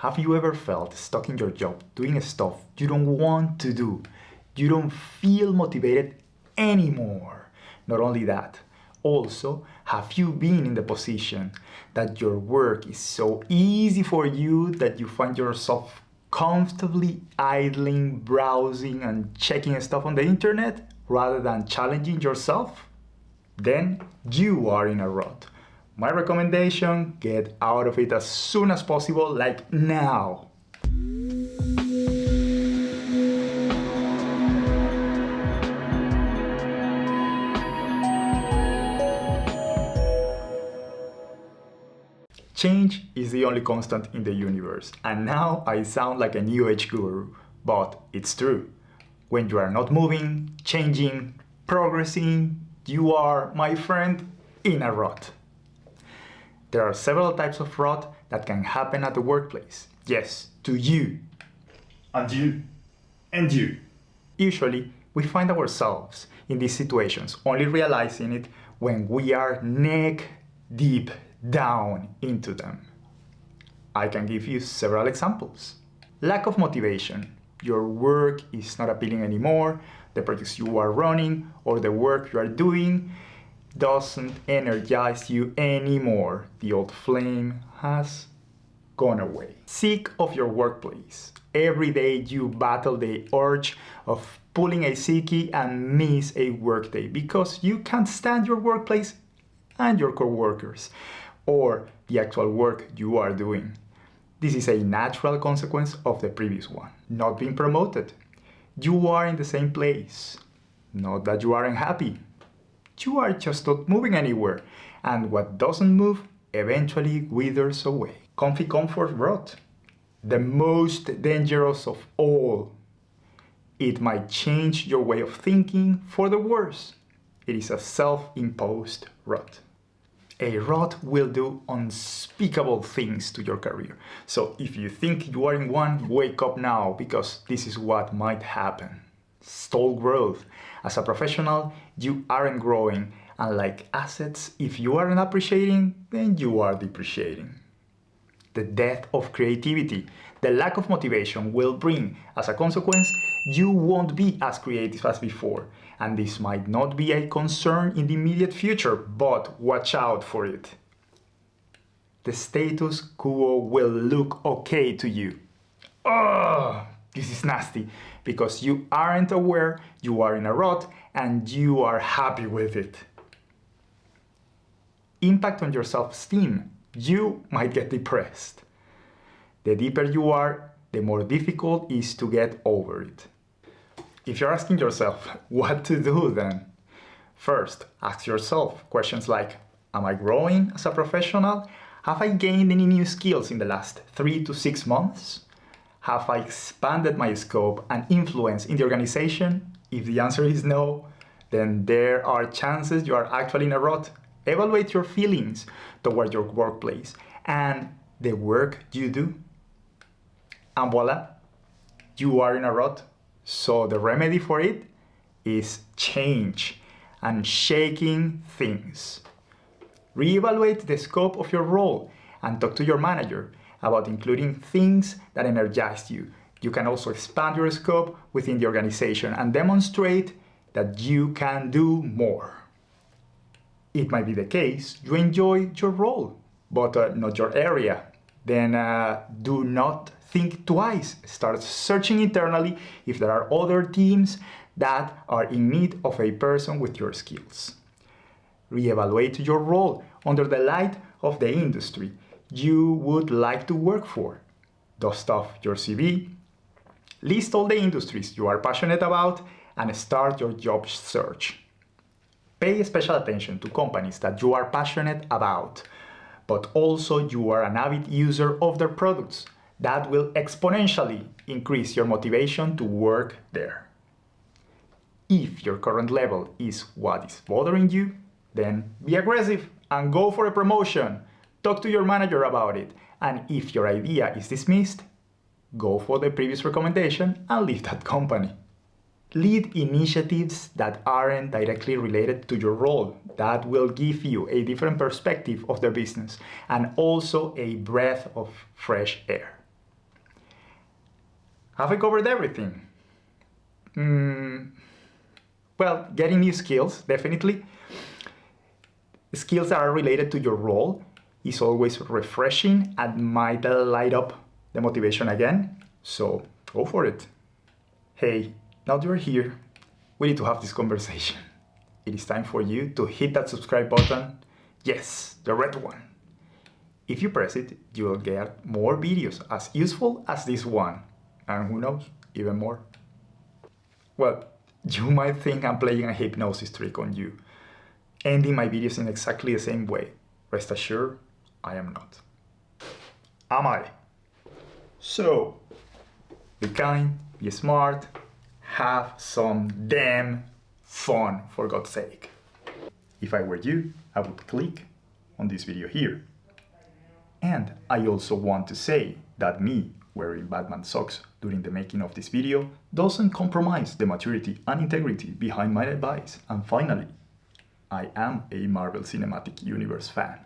Have you ever felt stuck in your job doing stuff you don't want to do? You don't feel motivated anymore. Not only that, also, have you been in the position that your work is so easy for you that you find yourself comfortably idling, browsing, and checking stuff on the internet rather than challenging yourself? Then you are in a rut. My recommendation, get out of it as soon as possible, like now. Change is the only constant in the universe, and now I sound like a new age guru, but it's true. When you are not moving, changing, progressing, you are, my friend, in a rut. There are several types of rut that can happen at the workplace. Yes, to you. And you. And you. Usually, we find ourselves in these situations, only realizing it when we are neck deep down into them. I can give you several examples. Lack of motivation. Your work is not appealing anymore, the projects you are running or the work you are doing doesn't energize you anymore. The old flame has gone away. Sick of your workplace. Every day you battle the urge of pulling a sickie and miss a workday because you can't stand your workplace and your coworkers or the actual work you are doing. This is a natural consequence of the previous one, not being promoted. You are in the same place. Not that you aren't happy. You are just not moving anywhere, and what doesn't move eventually withers away. Comfy comfort rot. The most dangerous of all. It might change your way of thinking for the worse. It is a self-imposed rot. A rot will do unspeakable things to your career. So if you think you are in one, wake up now, because this is what might happen. Stalled growth. As a professional, you aren't growing, and like assets, if you aren't appreciating, then you are depreciating. The death of creativity. The lack of motivation will bring, as a consequence, you won't be as creative as before. And this might not be a concern in the immediate future, but watch out for it. The status quo will look okay to you. Ugh, this is nasty, because you aren't aware you are in a rut and you are happy with it. Impact on your self-esteem. You might get depressed. The deeper you are, the more difficult it is to get over it. If you're asking yourself what to do then, first ask yourself questions like, am I growing as a professional? Have I gained any new skills in the last 3 to 6 months? Have I expanded my scope and influence in the organization? If the answer is no, then there are chances you are actually in a rut. Evaluate your feelings toward your workplace and the work you do. And voila, you are in a rut. So the remedy for it is change and shaking things. Reevaluate the scope of your role and talk to your manager about including things that energize you. You can also expand your scope within the organization and demonstrate that you can do more. It might be the case you enjoy your role, but not your area. Then do not think twice. Start searching internally if there are other teams that are in need of a person with your skills. Reevaluate your role under the light of the industry you would like to work for. Dust off your CV, list all the industries you are passionate about, and start your job search. Pay special attention to companies that you are passionate about, but also you are an avid user of their products. That will exponentially increase your motivation to work there. If your current level is what is bothering you, then be aggressive and go for a promotion. Talk to your manager about it. And if your idea is dismissed, go for the previous recommendation and leave that company. Lead initiatives that aren't directly related to your role. That will give you a different perspective of the business and also a breath of fresh air. Have I covered everything? Well, getting new skills, definitely. Skills that are related to your role is always refreshing and might light up the motivation again. So go for it. Hey, now that you're here, we need to have this conversation. It is time for you to hit that subscribe button. Yes, the red one. If you press it, you will get more videos as useful as this one. And who knows, even more. Well, you might think I'm playing a hypnosis trick on you, ending my videos in exactly the same way. Rest assured, I am not. Am I? So, be kind, be smart, have some damn fun, for God's sake. If I were you, I would click on this video here. And I also want to say that me wearing Batman socks during the making of this video doesn't compromise the maturity and integrity behind my advice. And finally, I am a Marvel Cinematic Universe fan.